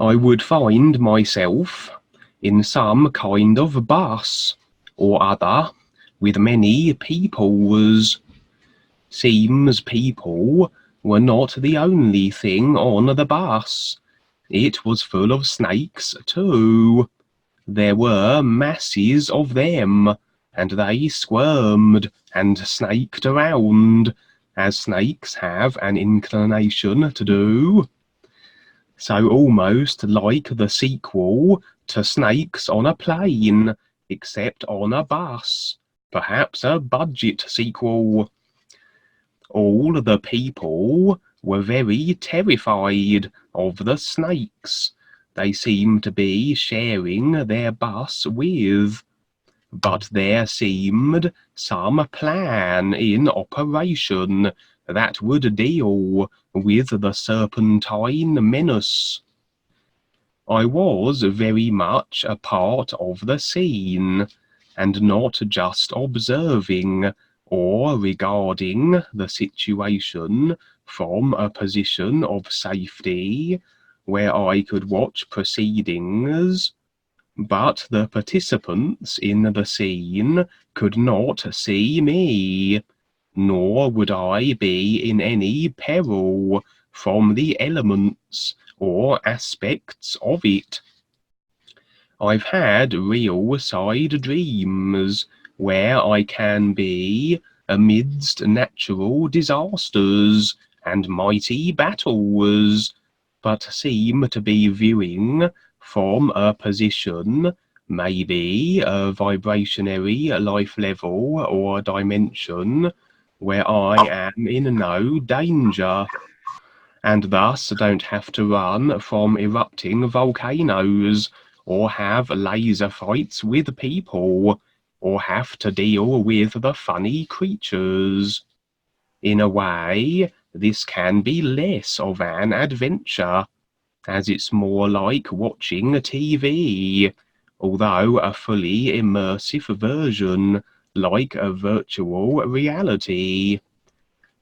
I would find myself in some kind of bus or other with many peoples. Seems people were not the only thing on the bus. It was full of snakes too. There were masses of them, and they squirmed and snaked around, as snakes have an inclination to do. So almost like the sequel to Snakes on a Plane, except on a bus. Perhaps a budget sequel. All the people were very terrified of the snakes they seemed to be sharing their bus with. But there seemed some plan in operation that would deal with the serpentine menace. I was very much a part of the scene, and not just observing or regarding the situation from a position of safety where I could watch proceedings, but the participants in the scene could not see me, nor would I be in any peril from the elements or aspects of it. I've had real side dreams where I can be amidst natural disasters and mighty battles, but seem to be viewing from a position, maybe a vibrationary life level or dimension, where I am in no danger, and thus don't have to run from erupting volcanoes, or have laser fights with people, or have to deal with the funny creatures. In a way, this can be less of an adventure, as it's more like watching TV, although a fully immersive version, like a virtual reality.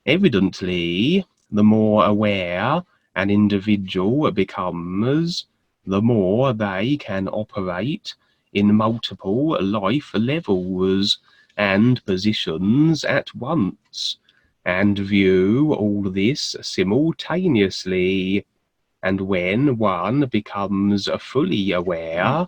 Evidently, the more aware an individual becomes, the more they can operate in multiple life levels and positions at once, and view all this simultaneously. And when one becomes fully aware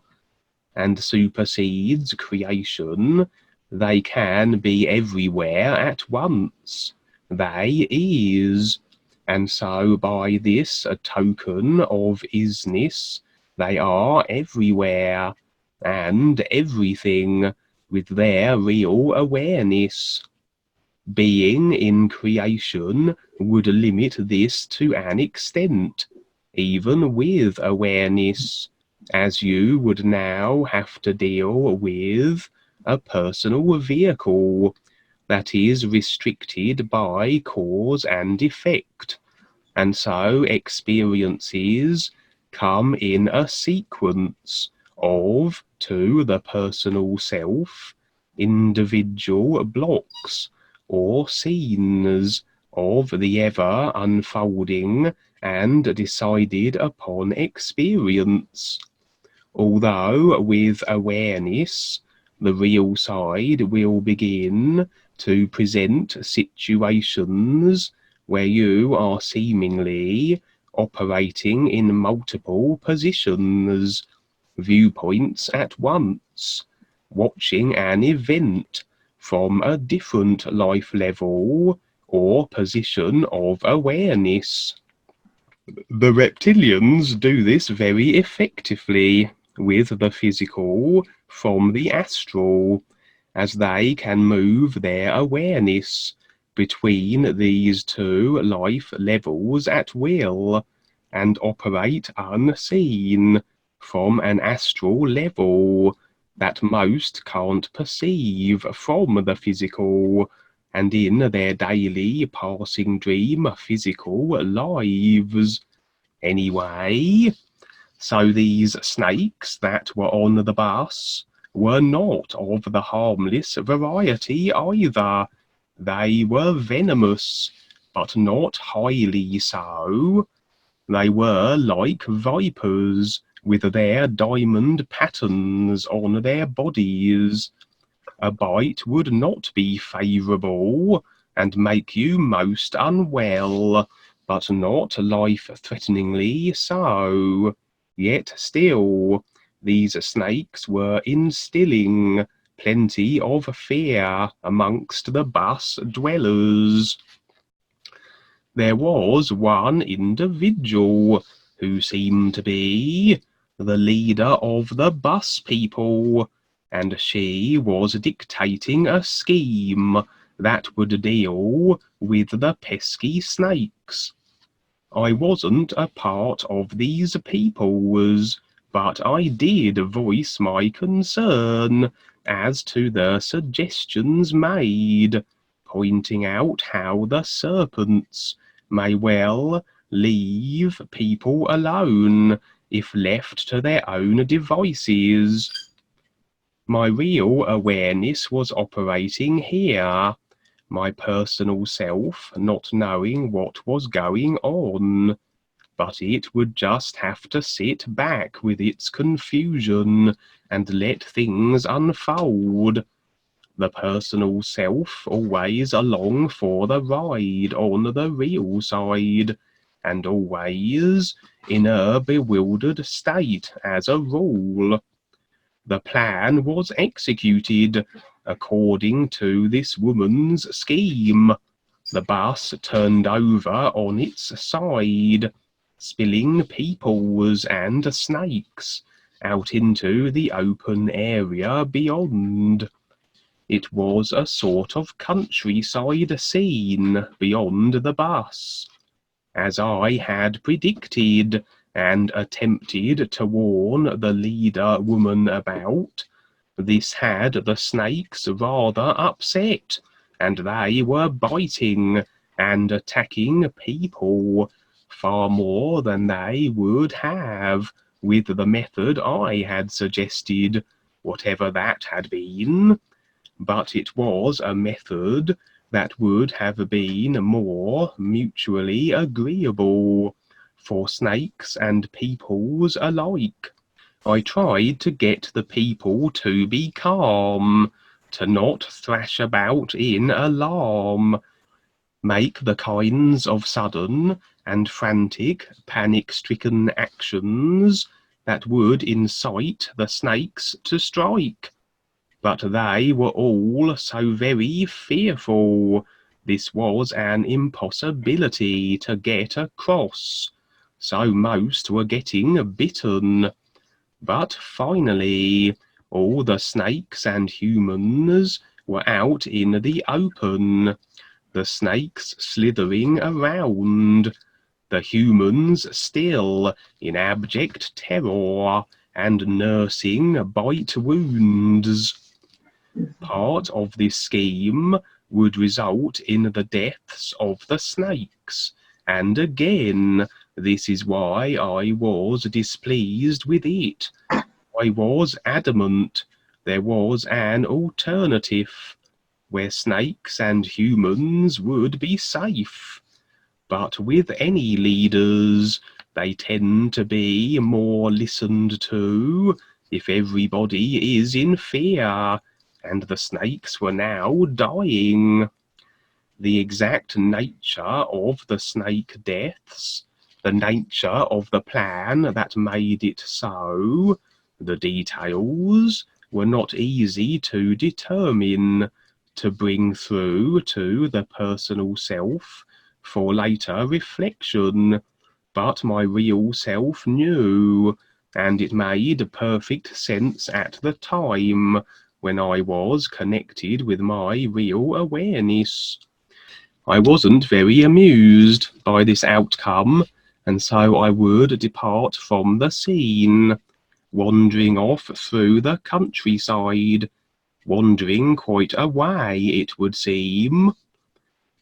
and supersedes creation, they can be everywhere at once. They is, and so by this token of isness, they are everywhere and everything with their real awareness. Being in creation would limit this to an extent, even with awareness, as you would now have to deal with a personal vehicle that is restricted by cause and effect, and so experiences come in a sequence of, to the personal self, individual blocks or scenes of the ever unfolding and decided upon experience. Although with awareness, the real side will begin to present situations where you are seemingly operating in multiple positions, viewpoints at once, watching an event from a different life level or position of awareness. The reptilians do this very effectively with the physical from the astral, as they can move their awareness between these two life levels at will, and operate unseen from an astral level that most can't perceive from the physical, and in their daily passing dream physical lives. Anyway, so these snakes that were on the bus were not of the harmless variety either. They were venomous, but not highly so. They were like vipers, with their diamond patterns on their bodies. A bite would not be favourable, and make you most unwell, but not life-threateningly so. Yet still, these snakes were instilling plenty of fear amongst the bus dwellers. There was one individual who seemed to be the leader of the bus people, and she was dictating a scheme that would deal with the pesky snakes. I wasn't a part of these peoples, but I did voice my concern as to the suggestions made, pointing out how the serpents may well leave people alone if left to their own devices. My real awareness was operating here, my personal self not knowing what was going on, but it would just have to sit back with its confusion and let things unfold. The personal self always along for the ride on the real side, and always in a bewildered state as a rule. The plan was executed according to this woman's scheme. The bus turned over on its side, spilling peoples and snakes out into the open area beyond. It was a sort of countryside scene beyond the bus, as I had predicted and attempted to warn the leader woman about. This had the snakes rather upset, and they were biting and attacking people far more than they would have with the method I had suggested, whatever that had been. But it was a method that would have been more mutually agreeable for snakes and peoples alike. I tried to get the people to be calm, to not thrash about in alarm, make the kinds of sudden and frantic, panic-stricken actions that would incite the snakes to strike. But they were all so very fearful. This was an impossibility to get across, so most were getting bitten. But finally, all the snakes and humans were out in the open, the snakes slithering around, the humans still in abject terror and nursing bite wounds. Part of this scheme would result in the deaths of the snakes, and again, this is why I was displeased with it. I was adamant there was an alternative, where snakes and humans would be safe. But with any leaders, they tend to be more listened to if everybody is in fear, and the snakes were now dying. The exact nature of the snake deaths, the nature of the plan that made it so, the details were not easy to determine, to bring through to the personal self for later reflection, but my real self knew, and it made perfect sense at the time when I was connected with my real awareness. I wasn't very amused by this outcome, and so I would depart from the scene, wandering off through the countryside, wandering quite a way, it would seem.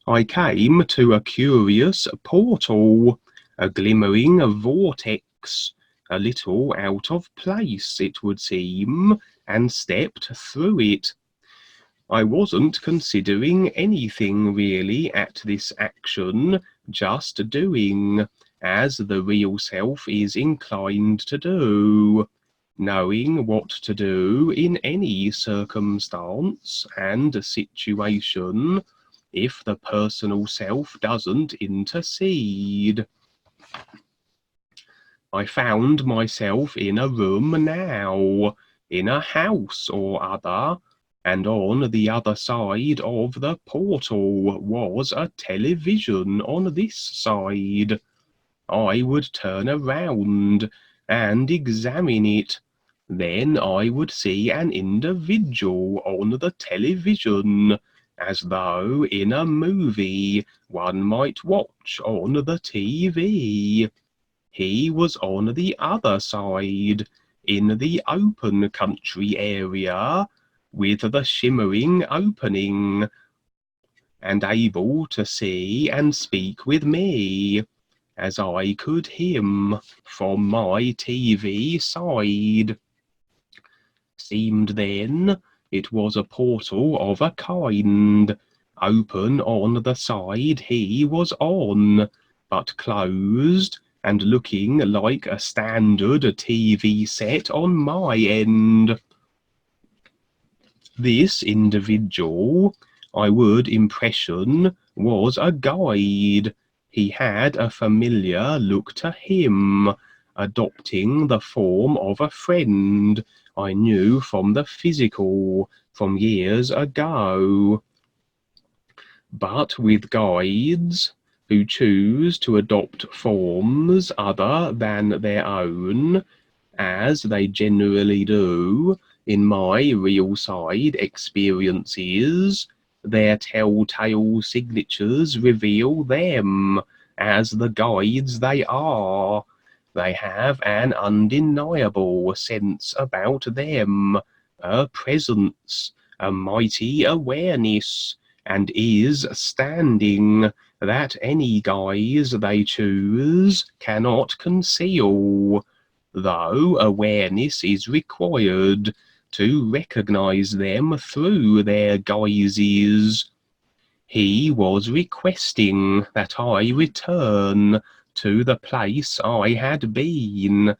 I came to a curious portal, a glimmering vortex, a little out of place, it would seem, and stepped through it. I wasn't considering anything really at this action, just doing, as the real self is inclined to do, knowing what to do in any circumstance and situation if the personal self doesn't intercede. I found myself in a room now, in a house or other, and on the other side of the portal was a television on this side. I would turn around and examine it. Then I would see an individual on the television, as though in a movie one might watch on the TV. He was on the other side, in the open country area, with the shimmering opening, and able to see and speak with me, as I could him from my TV side. Seemed then it was a portal of a kind, open on the side he was on, but closed, and looking like a standard TV set on my end. This individual, I would impression, was a guide. He had a familiar look to him, adopting the form of a friend I knew from the physical, from years ago. But with guides who choose to adopt forms other than their own, as they generally do in my real side experiences, their telltale signatures reveal them as the guides they are. They have an undeniable sense about them, a presence, a mighty awareness, and is standing that any guise they choose cannot conceal, though awareness is required to recognize them through their guises. He was requesting that I return to the place I had been,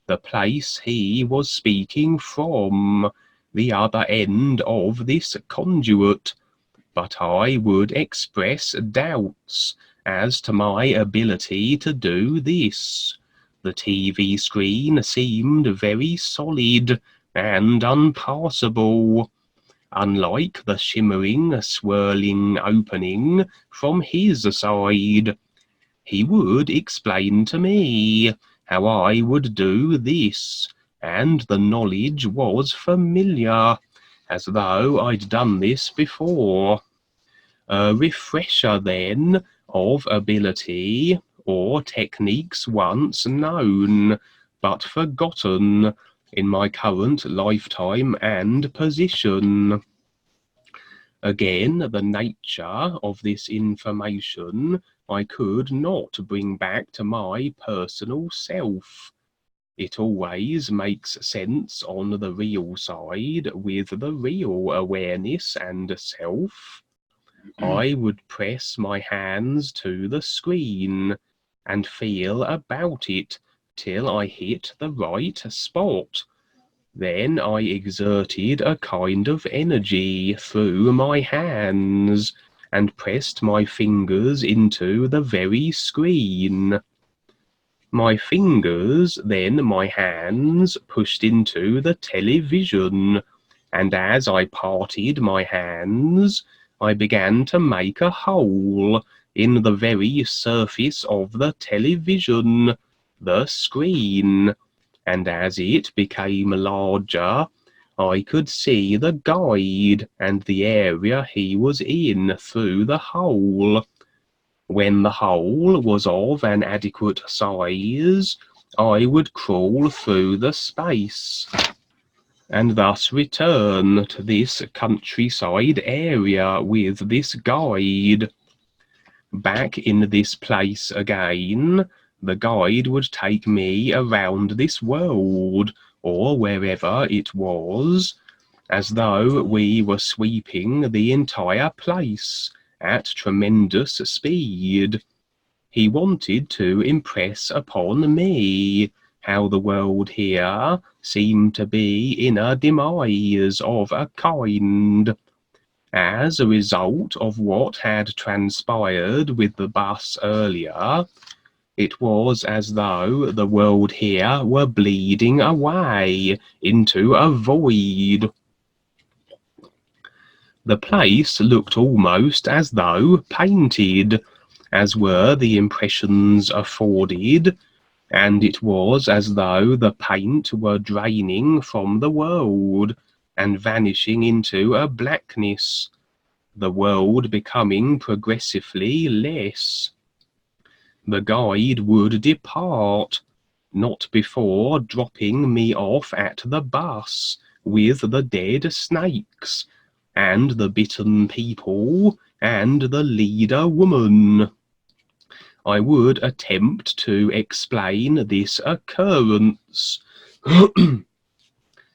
the place he was speaking from, the other end of this conduit, but I would express doubts as to my ability to do this. The TV screen seemed very solid and unpassable, unlike the shimmering, swirling opening from his side. He would explain to me how I would do this, and the knowledge was familiar, as though I'd done this before. A refresher, then, of ability or techniques once known, but forgotten in my current lifetime and position. Again, the nature of this information I could not bring back to my personal self. It always makes sense on the real side with the real awareness and self. I would press my hands to the screen and feel about it till I hit the right spot. Then I exerted a kind of energy through my hands and pressed my fingers into the very screen. My fingers, then my hands, pushed into the television, and as I parted my hands, I began to make a hole in the very surface of the television, the screen, and as it became larger, I could see the guide and the area he was in through the hole. When the hole was of an adequate size, I would crawl through the space, and thus return to this countryside area with this guide. Back in this place again, the guide would take me around this world, or wherever it was, as though we were sweeping the entire place at tremendous speed. He wanted to impress upon me how the world here seemed to be in a demise of a kind. As a result of what had transpired with the bus earlier, it was as though the world here were bleeding away into a void. The place looked almost as though painted, as were the impressions afforded, and it was as though the paint were draining from the world and vanishing into a blackness, the world becoming progressively less. The guide would depart, not before dropping me off at the bus with the dead snakes, and the bitten people, and the leader woman. I would attempt to explain this occurrence.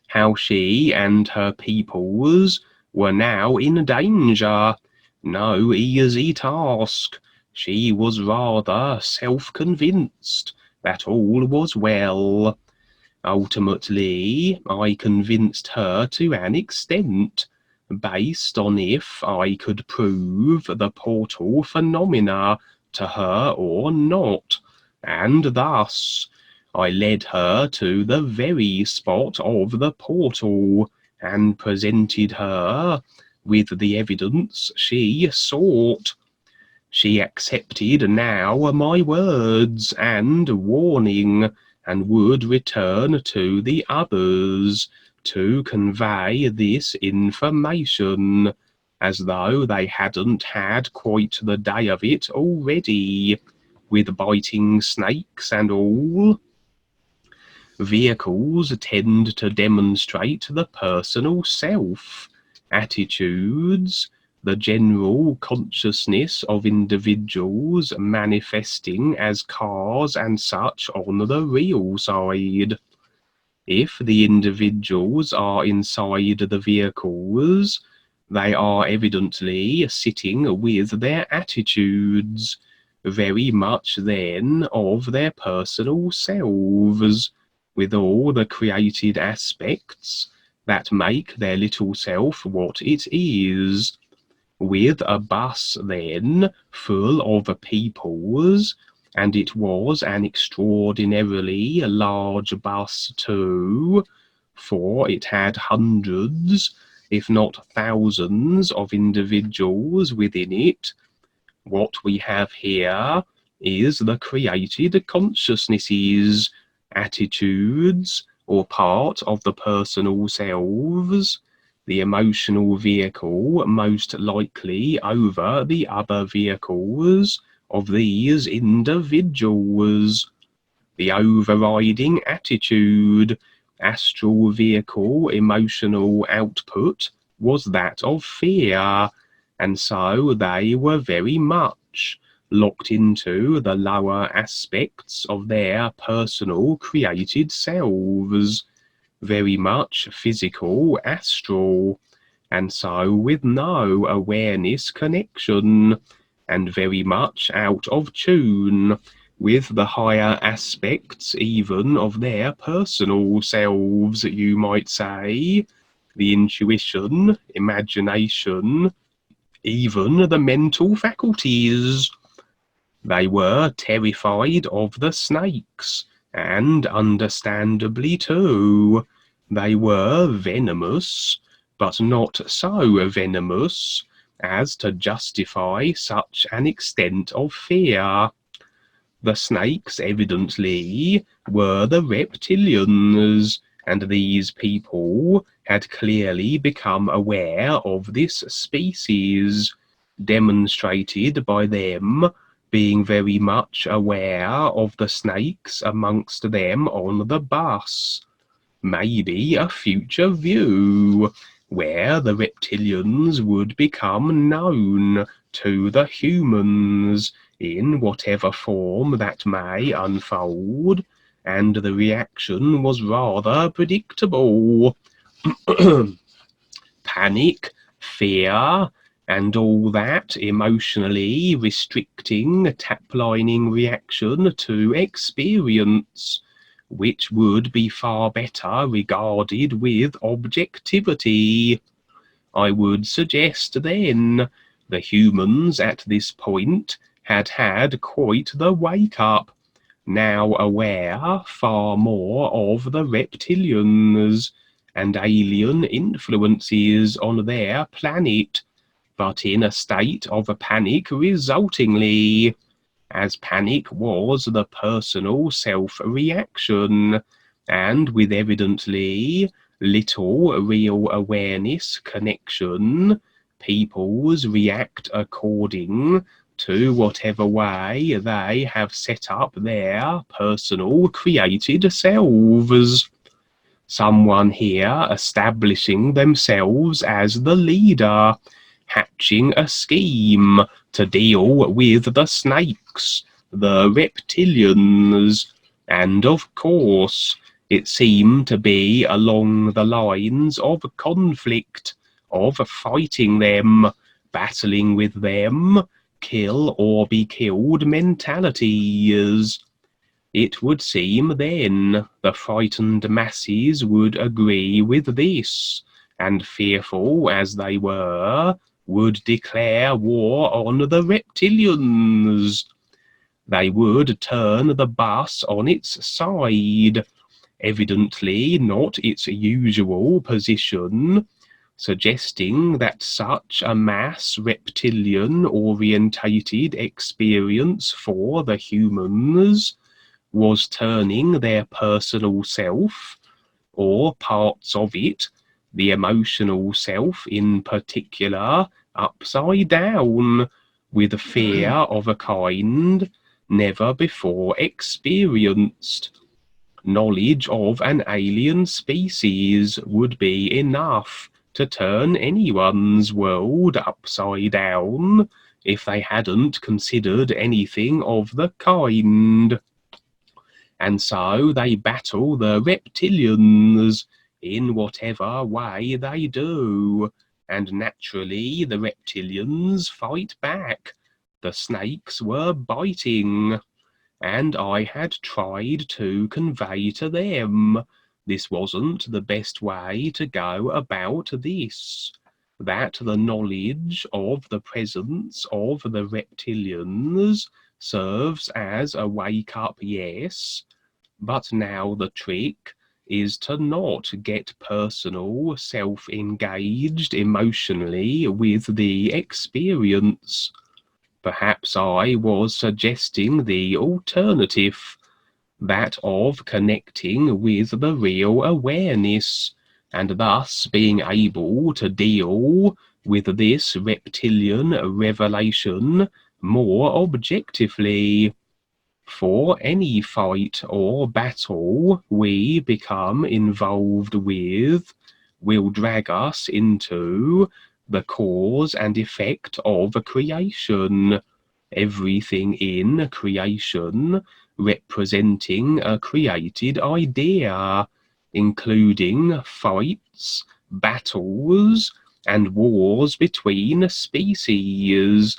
How she and her peoples were now in danger. No easy task. She was rather self-convinced that all was well. Ultimately, I convinced her to an extent, based on if I could prove the portal phenomena to her or not, and thus I led her to the very spot of the portal, and presented her with the evidence she sought. She accepted now my words and warning, and would return to the others to convey this information, as though they hadn't had quite the day of it already, with biting snakes and all. Vehicles tend to demonstrate the personal self, attitudes, the general consciousness of individuals manifesting as cars and such on the real side. If the individuals are inside the vehicles, they are evidently sitting with their attitudes, very much then of their personal selves, with all the created aspects that make their little self what it is. With a bus then full of peoples, and it was an extraordinarily large bus too, for it had hundreds, if not thousands, of individuals within it. What we have here is the created consciousnesses, attitudes, or part of the personal selves, the emotional vehicle most likely over the other vehicles of these individuals. The overriding attitude, astral vehicle emotional output was that of fear, and so they were very much locked into the lower aspects of their personal created selves, very much physical, astral, and so with no awareness connection, and very much out of tune with the higher aspects even of their personal selves, you might say, the intuition, imagination, even the mental faculties. They were terrified of the snakes, and understandably too. They were venomous, but not so venomous as to justify such an extent of fear. The snakes evidently were the reptilians, and these people had clearly become aware of this species, demonstrated by them being very much aware of the snakes amongst them on the bus. Maybe a future view, where the reptilians would become known to the humans, in whatever form that may unfold, and the reaction was rather predictable. Panic, fear, and all that emotionally restricting taplining reaction to experience, which would be far better regarded with objectivity. I would suggest then the humans at this point had had quite the wake-up, now aware far more of the reptilians and alien influences on their planet, but in a state of panic resultingly, as panic was the personal self-reaction, and with evidently little real awareness connection, peoples react according to whatever way they have set up their personal created selves. Someone here establishing themselves as the leader, hatching a scheme to deal with the snakes, the reptilians, and of course, it seemed to be along the lines of conflict, of fighting them, battling with them, kill or be killed mentalities. It would seem then the frightened masses would agree with this, and fearful as they were, would declare war on the reptilians. They would turn the bus on its side, evidently not its usual position, suggesting that such a mass reptilian-orientated experience for the humans was turning their personal self, or parts of it, the emotional self in particular, upside down, with fear of a kind never before experienced. Knowledge of an alien species would be enough to turn anyone's world upside down if they hadn't considered anything of the kind. And so they battle the reptilians in whatever way they do, and naturally the reptilians fight back. The snakes were biting, and I had tried to convey to them this wasn't the best way to go about this, that the knowledge of the presence of the reptilians serves as a wake-up, yes, but now the trick is to not get personal, self-engaged emotionally with the experience. Perhaps I was suggesting the alternative, that of connecting with the real awareness, and thus being able to deal with this reptilian revelation more objectively. For any fight or battle we become involved with will drag us into the cause and effect of creation, everything in creation representing a created idea, including fights, battles, and wars between species.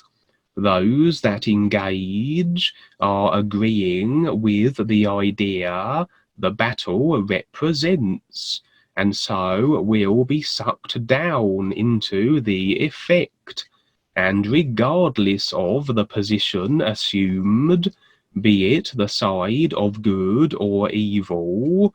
Those that engage are agreeing with the idea the battle represents, and so will be sucked down into the effect, and regardless of the position assumed, be it the side of good or evil,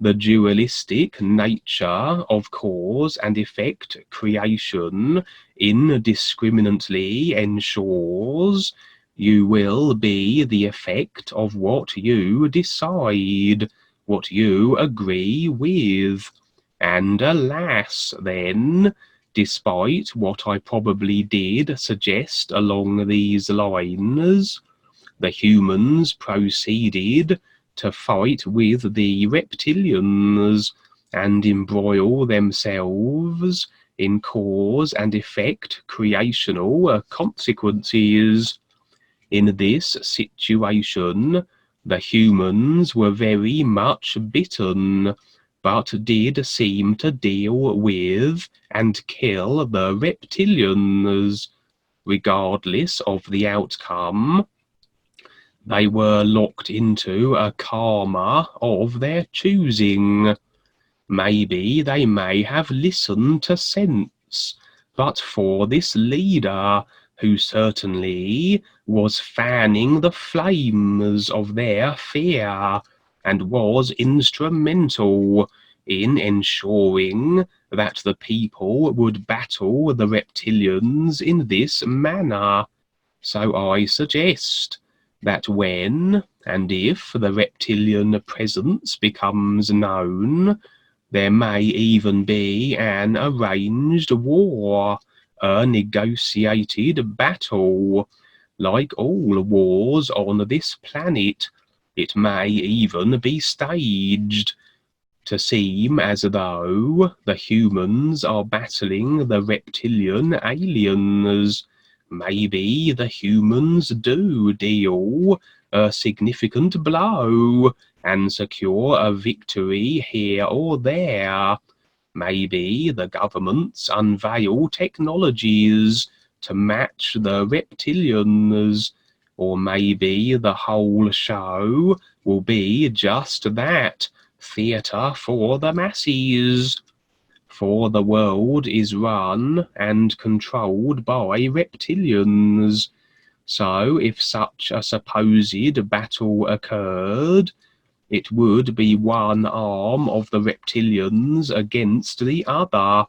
the dualistic nature of cause and effect creation indiscriminately ensures you will be the effect of what you decide, what you agree with. And alas, then, despite what I probably did suggest along these lines, the humans proceeded to fight with the reptilians and embroil themselves in cause and effect creational consequences. In this situation, the humans were very much bitten. but did seem to deal with and kill the reptilians, regardless of the outcome. They were locked into a karma of their choosing. Maybe they may have listened to sense, but for this leader, who certainly was fanning the flames of their fear, and was instrumental in ensuring that the people would battle the reptilians in this manner. So I suggest that when and if the reptilian presence becomes known, there may even be an arranged war, a negotiated battle. Like all wars on this planet, it may even be staged to seem as though the humans are battling the reptilian aliens. Maybe the humans do deal a significant blow and secure a victory here or there. Maybe the governments unveil technologies to match the reptilians, or maybe the whole show will be just that, theatre for the masses. For the world is run and controlled by reptilians. So if such a supposed battle occurred, it would be one arm of the reptilians against the other.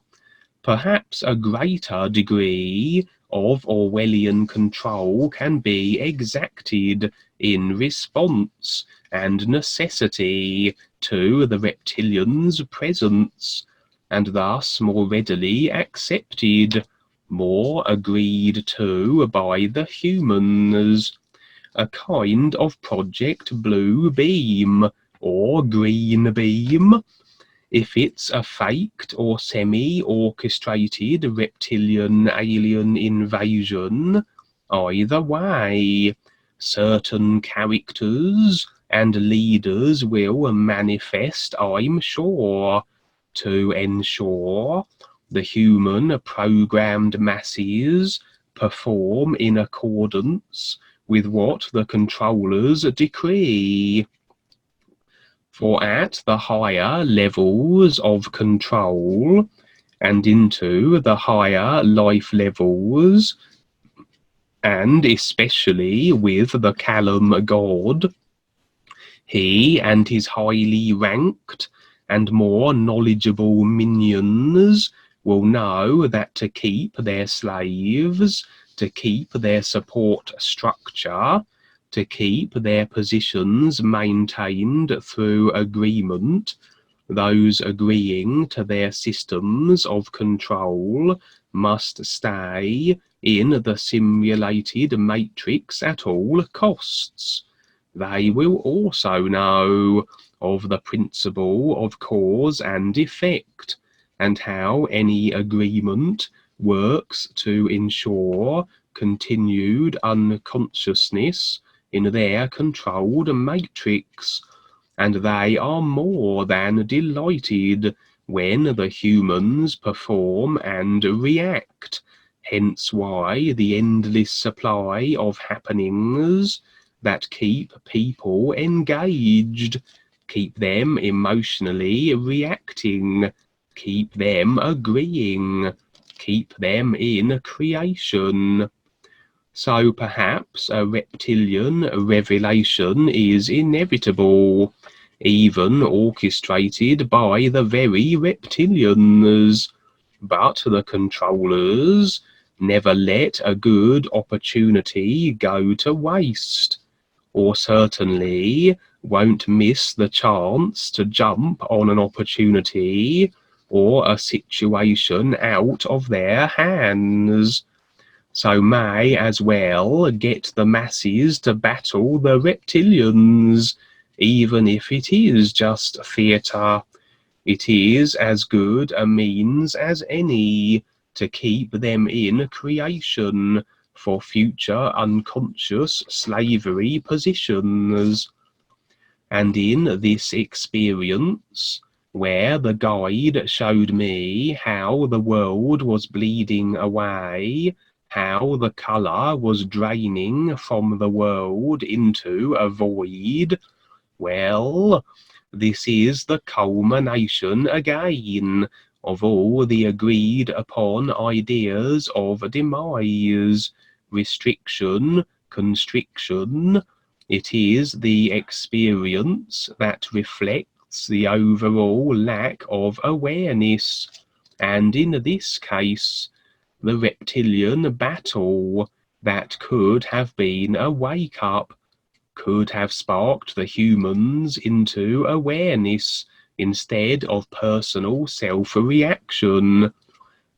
Perhaps a greater degree of Orwellian control can be exacted in response and necessity to the reptilians' presence, and thus more readily accepted, more agreed to by the humans. A kind of Project Blue Beam or Green Beam. If it's a faked or semi-orchestrated reptilian alien invasion, either way, certain characters and leaders will manifest, I'm sure, to ensure the human programmed masses perform in accordance with what the controllers decree. For at the higher levels of control and into the higher life levels, and especially with the Callum god, he and his highly ranked and more knowledgeable minions will know that to keep their slaves, to keep their support structure, to keep their positions maintained through agreement, those agreeing to their systems of control must stay in the simulated matrix at all costs. They will also know of the principle of cause and effect, and how any agreement works to ensure continued unconsciousness in their controlled matrix, and they are more than delighted when the humans perform and react. Hence why the endless supply of happenings that keep people engaged, keep them emotionally reacting, keep them agreeing, keep them in creation. So perhaps a reptilian revelation is inevitable, even orchestrated by the very reptilians, but the controllers never let a good opportunity go to waste, or certainly won't miss the chance to jump on an opportunity or a situation out of their hands. So may as well get the masses to battle the reptilians, even if it is just theatre. It is as good a means as any to keep them in creation for future unconscious slavery positions. And in this experience, where the guide showed me how the world was bleeding away, how the colour was draining from the world into a void. Well, this is the culmination again of all the agreed upon ideas of demise, restriction, constriction. It is the experience that reflects the overall lack of awareness, and in this case, the reptilian battle that could have been a wake-up, could have sparked the humans into awareness instead of personal self-reaction.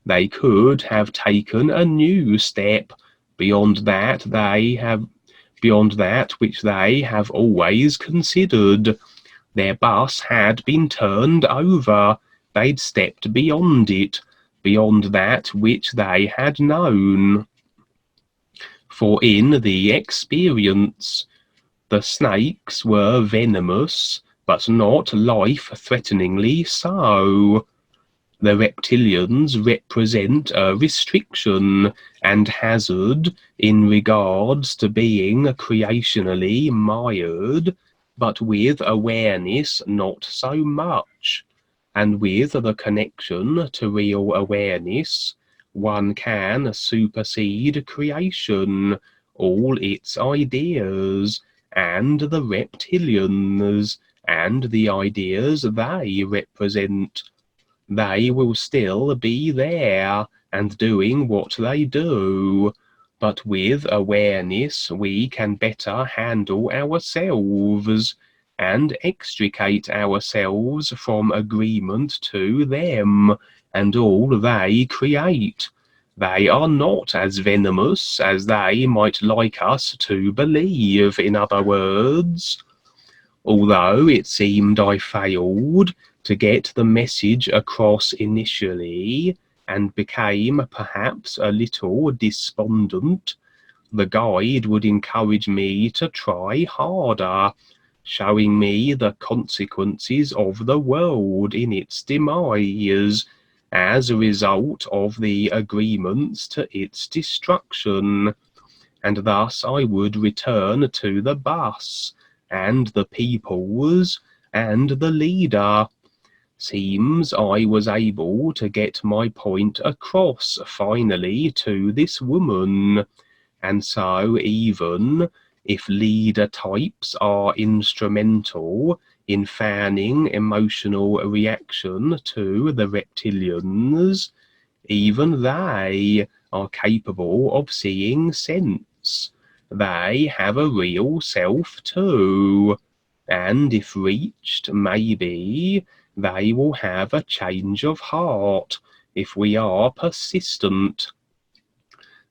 They could have taken a new step beyond that which they have always considered. Their bus had been turned over. They'd stepped beyond it, beyond that which they had known. For in the experience, the snakes were venomous, but not life-threateningly so. The reptilians represent a restriction and hazard in regards to being creationally mired, but with awareness not so much. And with the connection to real awareness, one can supersede creation, all its ideas, and the reptilians, and the ideas they represent. They will still be there and doing what they do, but with awareness we can better handle ourselves and extricate ourselves from agreement to them and all they create. They are not as venomous as they might like us to believe, in other words. Although it seemed I failed to get the message across initially and became perhaps a little despondent, the guide would encourage me to try harder, showing me the consequences of the world in its demise as a result of the agreements to its destruction. And thus I would return to the bus and the peoples and the leader. Seems I was able to get my point across finally to this woman, and so even if leader types are instrumental in fanning emotional reaction to the reptilians, even they are capable of seeing sense. They have a real self too, and if reached, maybe they will have a change of heart if we are persistent.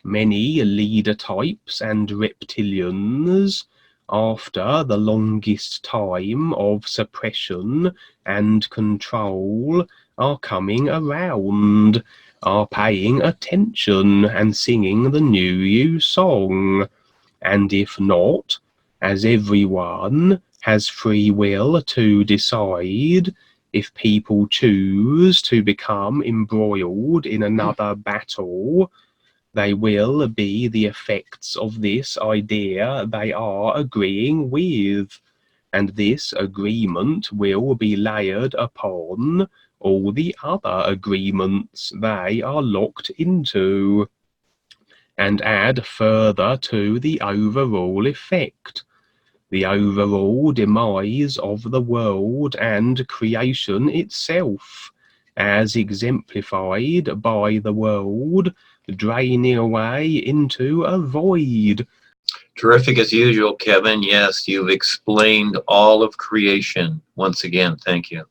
Many leader types and reptilians, after the longest time of suppression and control, are coming around, are paying attention and singing the New You song. And if not, as everyone has free will to decide, if people choose to become embroiled in another battle, they will be the effects of this idea they are agreeing with, and this agreement will be layered upon all the other agreements they are locked into, and add further to the overall effect, the overall demise of the world and creation itself, as exemplified by the world draining away into a void. Terrific as usual, Kevin. Yes, you've explained all of creation. Once again, thank you.